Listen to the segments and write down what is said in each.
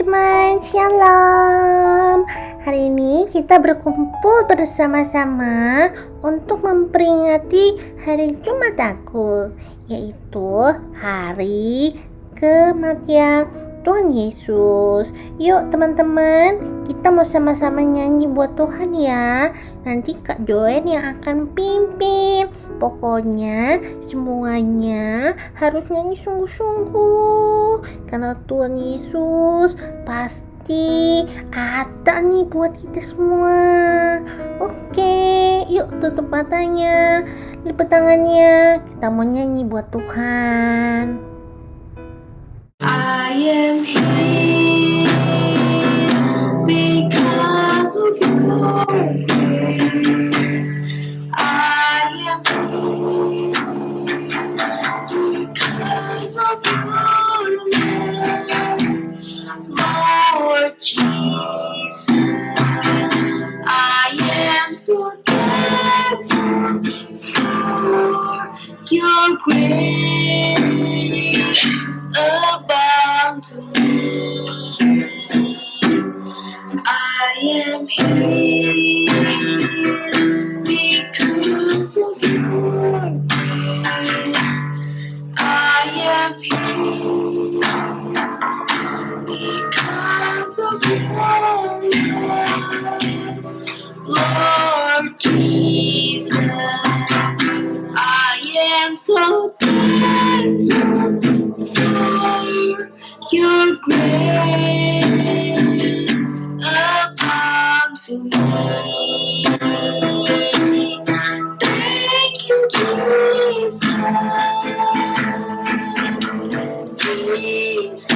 teman-teman, shalom. Hari ini kita berkumpul bersama-sama untuk memperingati hari Jumat Agung, yaitu hari kematian Tuhan Yesus. Yuk teman-teman, kita mau sama-sama nyanyi buat Tuhan ya. Nanti Kak Joen yang akan pimpin. Pokoknya semuanya harus nyanyi sungguh-sungguh, karena Tuhan Yesus pasti ada nih buat kita semua. Oke, yuk tutup matanya, lipat tangannya, kita mau nyanyi buat Tuhan. I am here because of your grace. I am here because of your love, Lord Jesus. I am so thankful for your grace abound to me. I am here because of your grace. I am here because of your love, Lord Jesus. I am so thankful for your grace abound to me. Thank you, Jesus. Jesus.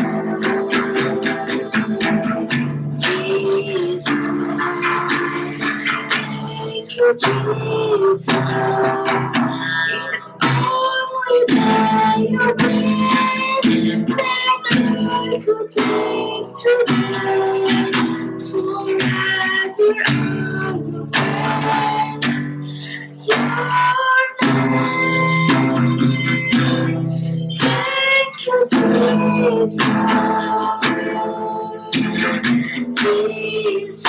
Jesus. Thank you, Jesus. It's only by your grace that I could live today. Forever I will praise your name. Thank you, Jesus. Jesus.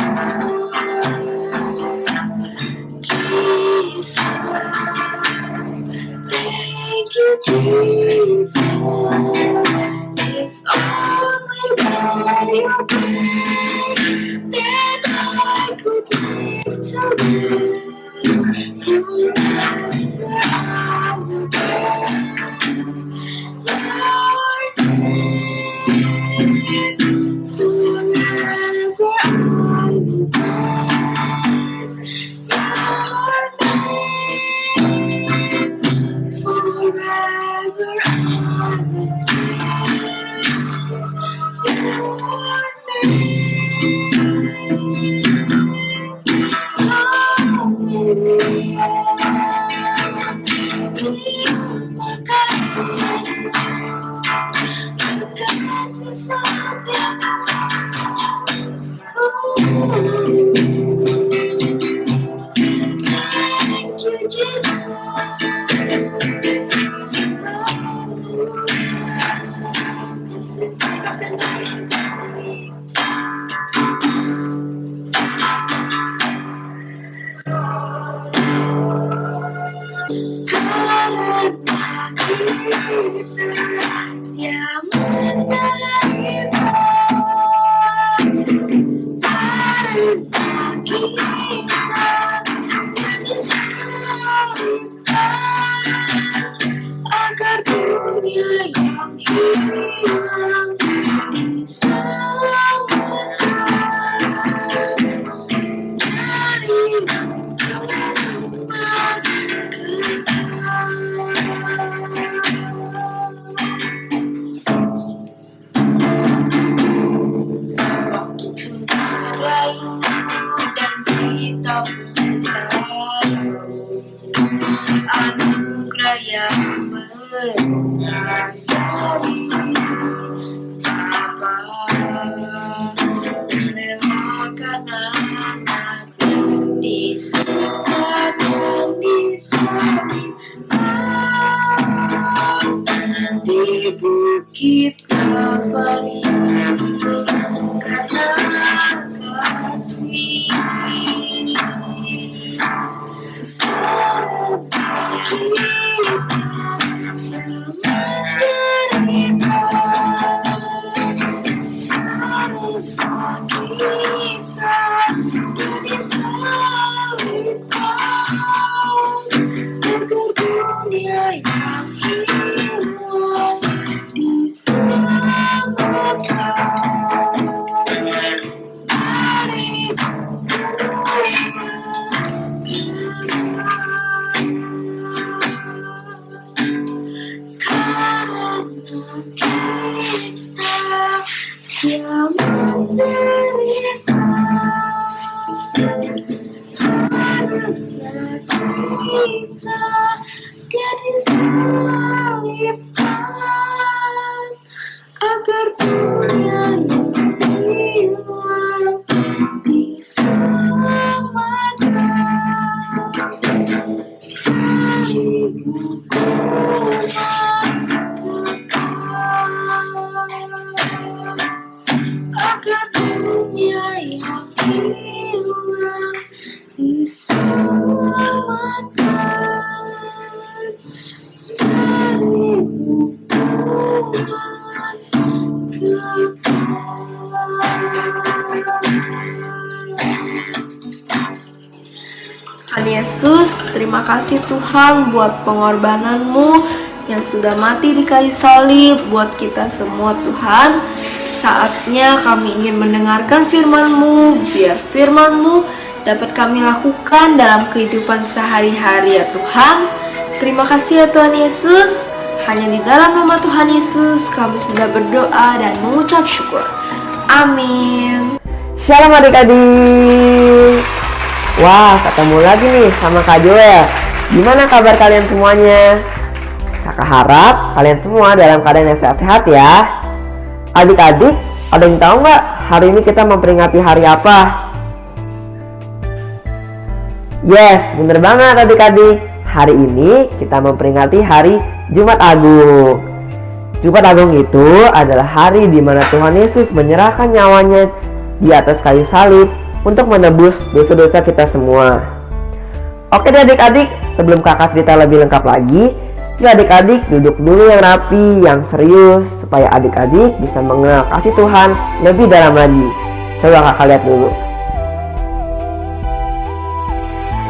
Jesus. Thank you, Jesus. It's only by your grace that I could live today. Forever I will praise your name. Forever I will praise your name. Forever I will praise your name. Terima kasih Yesus, kasih setiamu. Thank you, Jesus. Karena kita yang menderita, karena kita yang disalibkan, agar dunia yang hilang diselamatkan dari hukuman kekal. Waktu pun berlalu dan kita berlalu, anugerah yang besar dari Bapa merelakan anaknya disiksa dan disalibkan, dibunuh bukit Kalvari karena kasih. Karena kita menderita, karena kita disalibkan, agar dunia yang hilang diselamatkan dari karena kita yang menderita, karena kita disalibkan, agar dunia yang hilang diselamatkan dari hukuman kekal, agar dunia yang hilang diselamatkan dari hukuman kekal. Tuhan Yesus, terima kasih Tuhan buat pengorbananmu yang sudah mati di kayu salib buat kita semua Tuhan. Saatnya kami ingin mendengarkan firman-Mu, biar firman-Mu dapat kami lakukan dalam kehidupan sehari-hari ya Tuhan. Terima kasih ya Tuhan Yesus. Hanya di dalam nama Tuhan Yesus kami sudah berdoa dan mengucap syukur. Amin. Shalom adik-adik. Wah, ketemu lagi nih sama Kak Joel. Gimana kabar kalian semuanya? Kakak harap kalian semua dalam keadaan yang sehat-sehat ya. Adik-adik, ada yang tahu nggak hari ini kita memperingati hari apa? Yes, bener banget adik-adik. Hari ini kita memperingati hari Jumat Agung. Jumat Agung itu adalah hari di mana Tuhan Yesus menyerahkan nyawanya di atas kayu salib untuk menebus dosa-dosa kita semua. Oke deh adik-adik, sebelum kakak cerita lebih lengkap lagi, yuk adik-adik duduk dulu yang rapi, yang serius, supaya adik-adik bisa mengenal kasih Tuhan lebih dalam lagi. Coba kakak lihat dulu.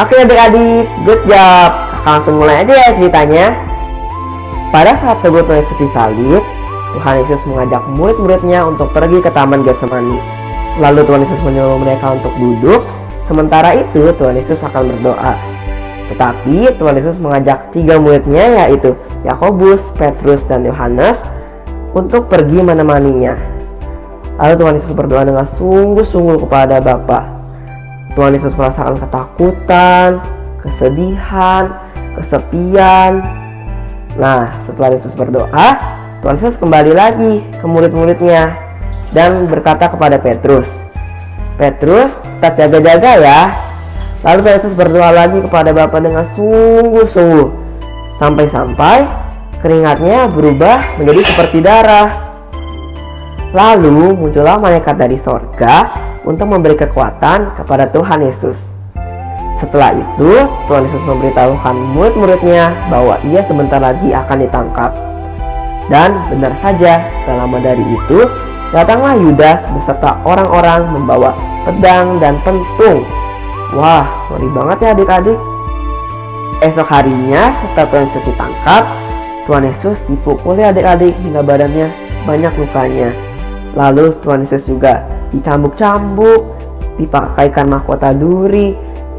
Oke adik-adik, good job. Kakak langsung mulai aja ya ceritanya. Pada saat sebelum Tuhan Yesus disalib, Tuhan Yesus mengajak murid-muridnya untuk pergi ke Taman Getsemani. Lalu Tuhan Yesus menyuruh mereka untuk duduk. Sementara itu Tuhan Yesus akan berdoa. Tetapi Tuhan Yesus mengajak 3 muridnya, yaitu Yakobus, Petrus, dan Yohanes, untuk pergi menemaninya. Lalu Tuhan Yesus berdoa dengan sungguh-sungguh kepada Bapa. Tuhan Yesus merasakan ketakutan, kesedihan, kesepian. Nah, setelah Yesus berdoa, Tuhan Yesus kembali lagi ke murid-muridnya dan berkata kepada Petrus, "Petrus, tetap jaga-jaga ya." Lalu Tuhan Yesus berdoa lagi kepada Bapa dengan sungguh-sungguh, sampai-sampai keringatnya berubah menjadi seperti darah. Lalu muncullah malaikat dari sorga untuk memberi kekuatan kepada Tuhan Yesus. Setelah itu, Tuhan Yesus memberitahukan murid-muridnya bahwa ia sebentar lagi akan ditangkap. Dan benar saja, tak lama dari itu, datanglah Yudas beserta orang-orang membawa pedang dan pentung. Wah, ngeri banget ya adik-adik. Esok harinya setelah Tuhan Yesus ditangkap, Tuhan Yesus dipukuli adik-adik hingga badannya banyak lukanya. Lalu Tuhan Yesus juga dicambuk-cambuk, dipakaikan mahkota duri.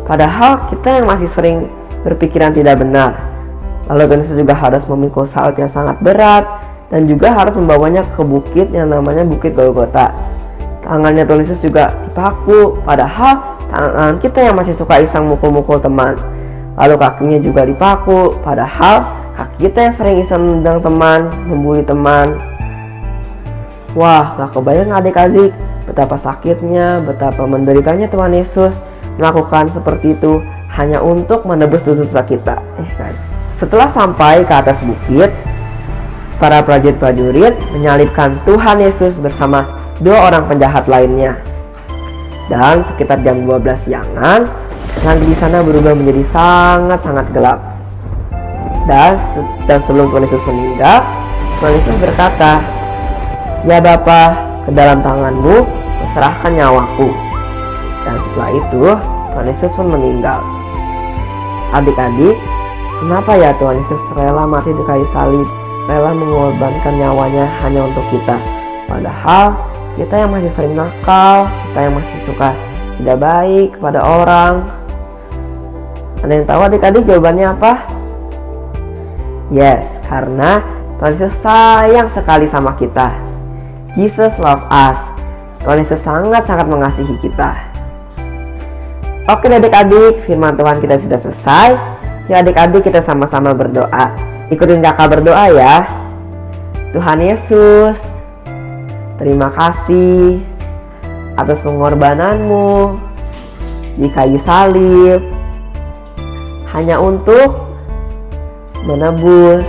Padahal kita yang masih sering berpikiran tidak benar. Lalu Tuhan Yesus juga harus memikul salib yang sangat berat dan juga harus membawanya ke bukit yang namanya Bukit Golgota. Tangannya Tuhan Yesus juga dipaku, padahal tangan kita yang masih suka iseng mukul-mukul teman. Lalu kakinya juga dipaku, padahal kaki kita yang sering iseng nendang teman, membuli teman. Wah, gak kebayang adik-adik betapa sakitnya, betapa menderitanya Tuhan Yesus melakukan seperti itu hanya untuk menebus dosa kita. Setelah sampai ke atas bukit, para prajurit-prajurit menyalibkan Tuhan Yesus bersama 2 orang penjahat lainnya. Dan sekitar jam 12 siangan, langit di sana berubah menjadi sangat-sangat gelap. Dan sebelum Tuhan Yesus meninggal, Tuhan Yesus berkata, "Ya Bapa, ke dalam tanganmu kuserahkan nyawaku." Dan setelah itu, Tuhan Yesus pun meninggal. Adik-adik, kenapa ya Tuhan Yesus rela mati di kayu salib, rela mengorbankan nyawanya hanya untuk kita? Padahal kita yang masih sering nakal, kita yang masih suka tidak baik kepada orang. Ada yang tahu adik-adik jawabannya apa? Yes, karena Tuhan Yesus sayang sekali sama kita. Jesus love us. Tuhan Yesus sangat-sangat mengasihi kita. Oke adik-adik, firman Tuhan kita sudah selesai. Ya adik-adik, kita sama-sama berdoa. Ikutin kakak berdoa ya. Tuhan Yesus, terima kasih atas pengorbananmu di kayu salib hanya untuk menebus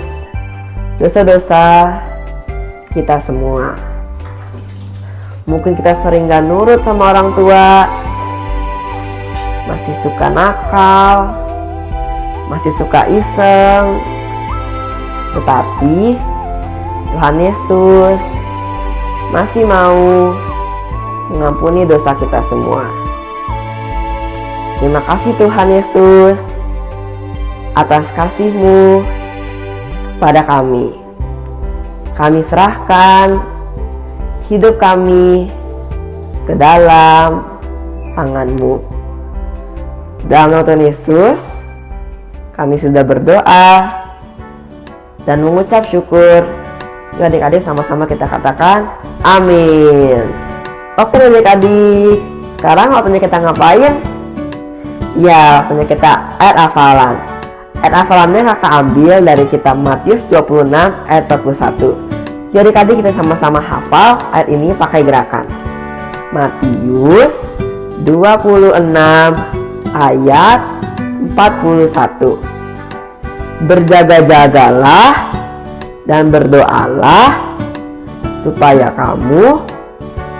dosa-dosa kita semua. Mungkin kita sering gak nurut sama orang tua, masih suka nakal, masih suka iseng, tetapi Tuhan Yesus masih mau mengampuni dosa kita semua. Terima kasih Tuhan Yesus atas kasih-Mu pada kami. Kami serahkan hidup kami ke dalam tangan-Mu. Dalam nama Tuhan Yesus, kami sudah berdoa dan mengucap syukur. Adik-adik sama-sama kita katakan amin. Oke adik-adik, sekarang waktunya kita ngapain? Ya, waktunya kita ayat hafalan. Ayat hafalannya kakak ambil dari kitab Matius 26 ayat 41. Jadi adik-adik kita sama-sama hafal ayat ini pakai gerakan. Matius 26 ayat 41. Berjaga-jagalah dan berdoalah supaya kamu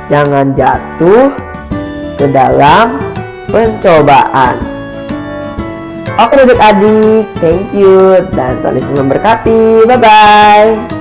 jangan jatuh ke dalam pencobaan. Oke adik-adik, thank you dan Tuhan Yesus memberkati. Bye bye.